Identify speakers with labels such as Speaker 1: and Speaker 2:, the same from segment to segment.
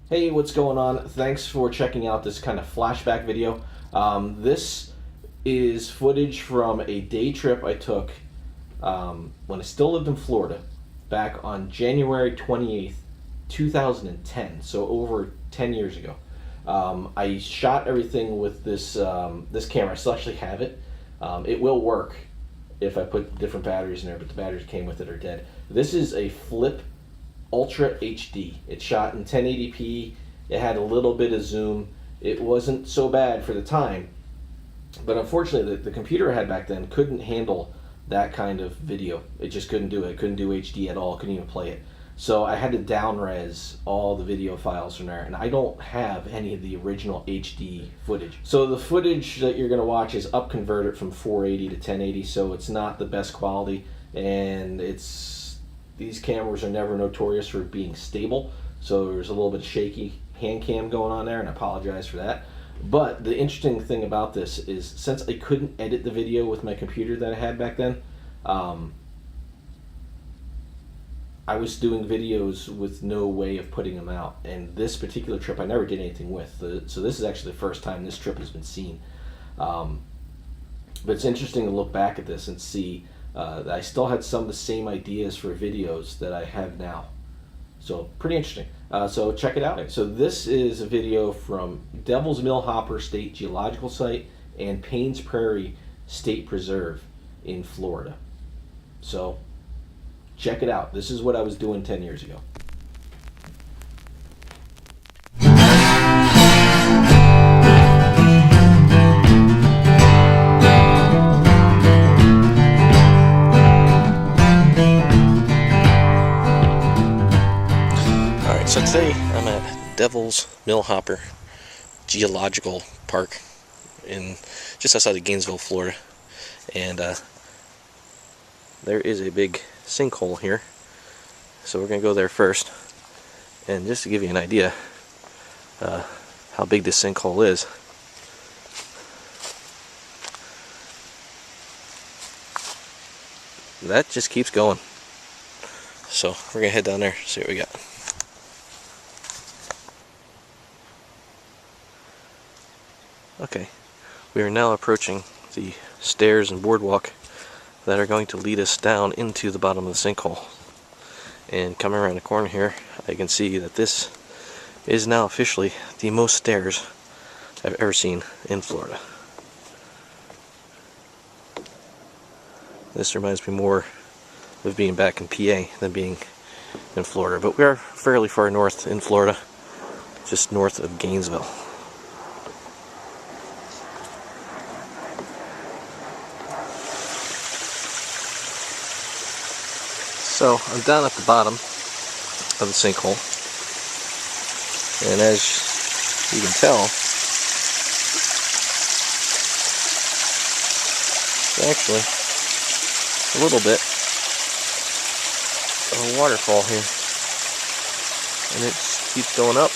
Speaker 1: Hey, what's going on? Thanks for checking out this kind of flashback video. This is footage from a day trip I took when I still lived in Florida back on January 28th, 2010, so over 10 years ago. I shot everything with this camera. I still actually have it. It will work if I put different batteries in there, but the batteries came with it are dead. This is a flip Ultra HD. It shot in 1080p. It had a little bit of zoom. It wasn't so bad for the time, but unfortunately, the computer I had back then couldn't handle that kind of video. It just couldn't do it. It couldn't do HD at all. Couldn't even play it. So I had to down res all the video files from there, and I don't have any of the original HD footage. So the footage that you're going to watch is up converted from 480 to 1080, so it's not the best quality, and these cameras are never notorious for being stable, so there's a little bit of shaky hand cam going on there, and I apologize for that. But the interesting thing about this is, since I couldn't edit the video with my computer that I had back then, I was doing videos with no way of putting them out. And this particular trip I never did anything with, so this is actually the first time this trip has been seen. But it's interesting to look back at this and see that I still had some of the same ideas for videos that I have now. So pretty interesting. So check it out. So this is a video from Devil's Millhopper State Geological Site and Paynes Prairie State Preserve in Florida. So check it out. This is what I was doing 10 years ago.
Speaker 2: So today I'm at Devil's Millhopper Geological Park just outside of Gainesville, Florida, and there is a big sinkhole here, so we're gonna go there first. And just to give you an idea how big this sinkhole is, that just keeps going. So we're gonna head down there, see what we got. Okay, we are now approaching the stairs and boardwalk that are going to lead us down into the bottom of the sinkhole. And coming around the corner here, I can see that this is now officially the most stairs I've ever seen in Florida. This reminds me more of being back in PA than being in Florida, but we are fairly far north in Florida, just north of Gainesville. So I'm down at the bottom of the sinkhole, and as you can tell, there's actually a little bit of a waterfall here, and it just keeps going up.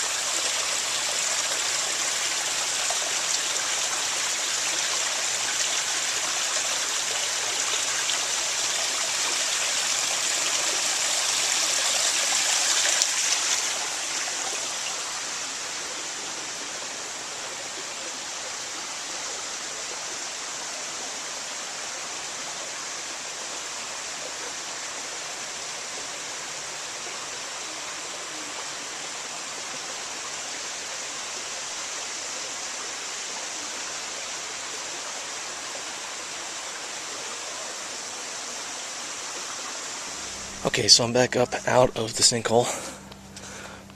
Speaker 2: Okay, so I'm back up out of the sinkhole.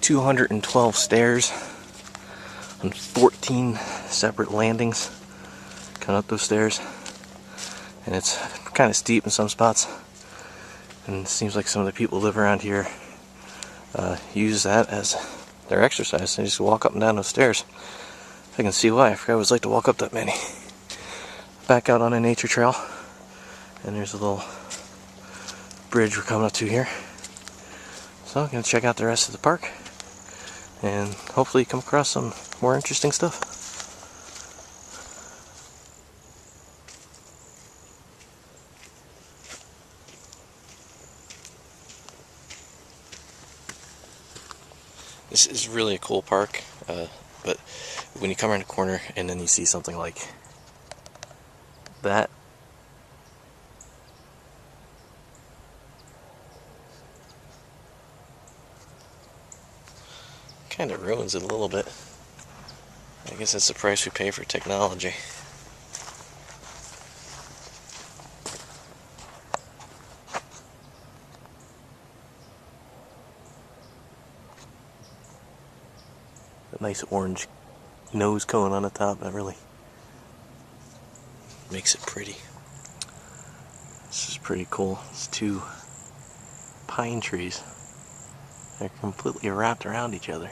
Speaker 2: 212 stairs on 14 separate landings coming up those stairs, and it's kind of steep in some spots, and it seems like some of the people who live around here use that as their exercise. They just walk up and down those stairs. I can see why. I forgot what it was like to walk up that many. Back out on a nature trail, and there's a little bridge we're coming up to here. So I'm going to check out the rest of the park and hopefully come across some more interesting stuff. This is really a cool park, but when you come around a corner and then you see something like that, kind of ruins it a little bit. I guess that's the price we pay for technology. A nice orange nose cone on the top, that really makes it pretty. This is pretty cool. It's two pine trees. They're completely wrapped around each other.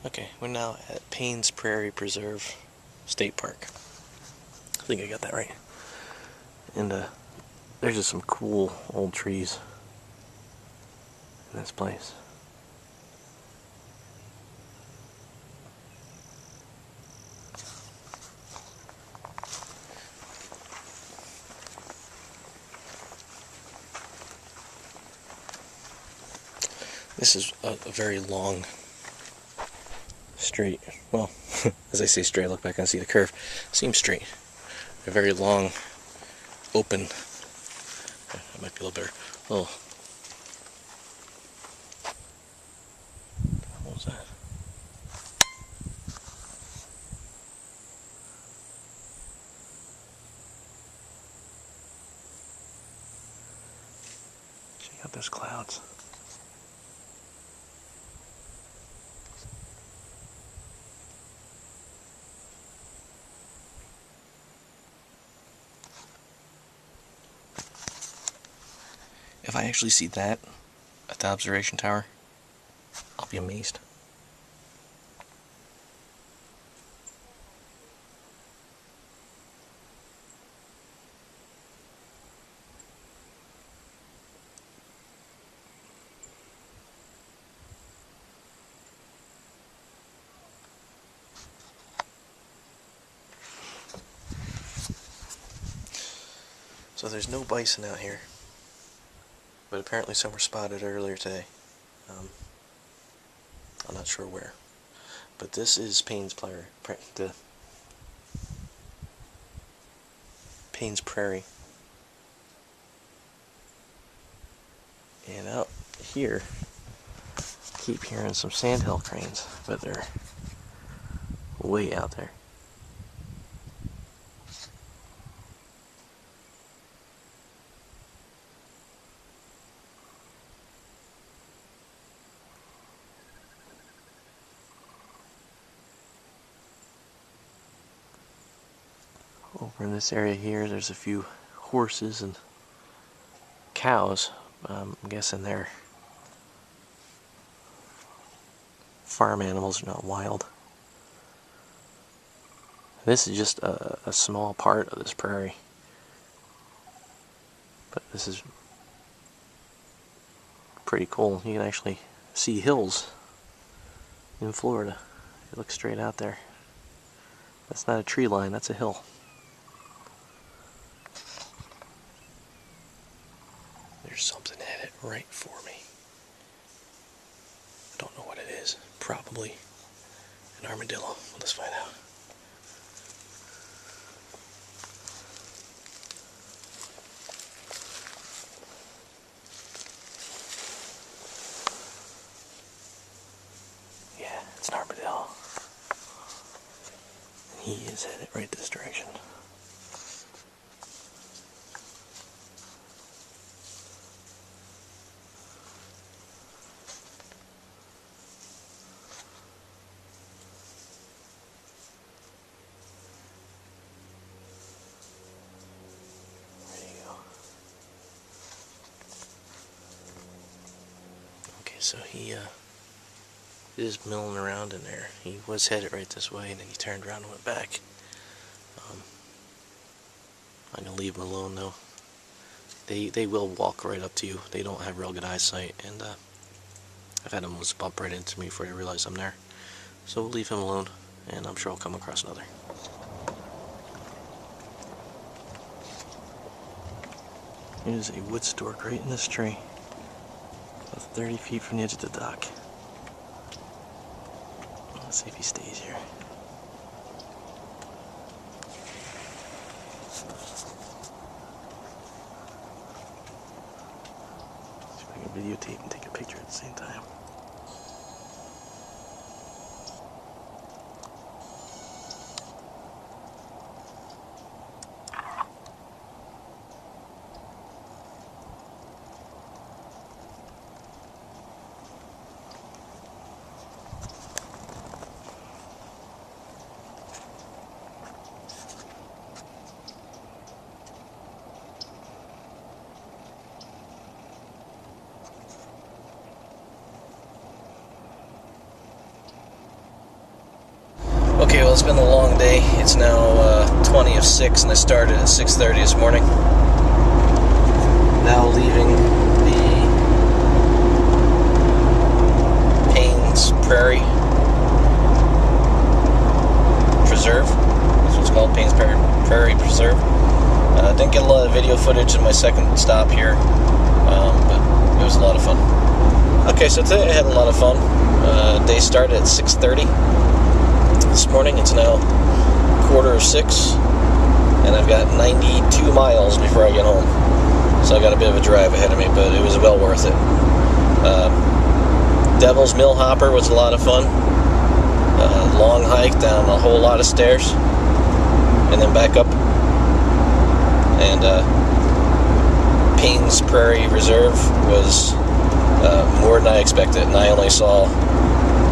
Speaker 2: Okay, we're now at Paynes Prairie Preserve State Park. I think I got that right. And there's just some cool old trees in this place. This is a very long straight. Well, as I say straight, I look back and see the curve. Seems straight. A very long, open. That might be a little better. Oh, what was that? Check out those clouds. If I actually see that at the observation tower, I'll be amazed. So there's no bison out here, but apparently some were spotted earlier today. I'm not sure where, but this is Paynes Prairie, and out here, I keep hearing some sandhill cranes, but they're way out there. Over in this area here, there's a few horses and cows. I'm guessing they're farm animals, are not wild. This is just a small part of this prairie, but this is pretty cool. You can actually see hills in Florida. You look straight out there. That's not a tree line, that's a hill. There's something headed right for me. I don't know what it is. Probably an armadillo. Let's find out. so he is milling around in there. He was headed right this way, and then he turned around and went back. I'm gonna leave him alone though. They will walk right up to you. They don't have real good eyesight, and I've had them almost bump right into me before they realize I'm there. So we'll leave him alone, and I'm sure I'll come across another. There's a wood stork right in this tree, about 30 feet from the edge of the dock. Let's see if he stays here. See if I can videotape and take a picture at the same time. Okay, well, it's been a long day. It's now 20 of 6, and I started at 6:30 this morning. Now leaving the Paynes Prairie Preserve. That's what it's called, Paynes Prairie Preserve. Didn't get a lot of video footage in my second stop here, but it was a lot of fun. Okay, so today I had a lot of fun. Day started at 6:30. This morning. It's now 5:45, and I've got 92 miles before I get home, so I got a bit of a drive ahead of me, but it was well worth it. Devil's Millhopper was a lot of fun. Long hike down a whole lot of stairs and then back up, and Paynes Prairie Reserve was more than I expected, and I only saw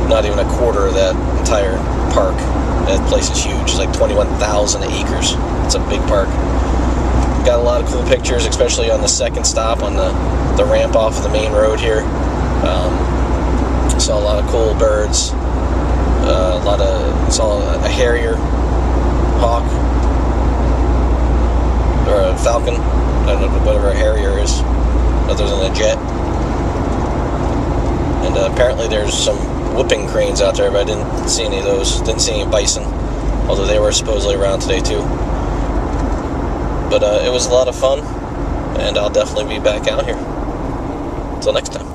Speaker 2: not even a quarter of that entire park. That place is huge. It's like 21,000 acres. It's a big park. Got a lot of cool pictures, especially on the second stop on the ramp off of the main road here. Saw a lot of cool birds. Saw a harrier, hawk, or a falcon. I don't know, whatever a harrier is, other than a jet. And apparently there's some whooping cranes out there, but I didn't see any of those. Didn't see any bison, although they were supposedly around today too. But it was a lot of fun, and I'll definitely be back out here. Until next time.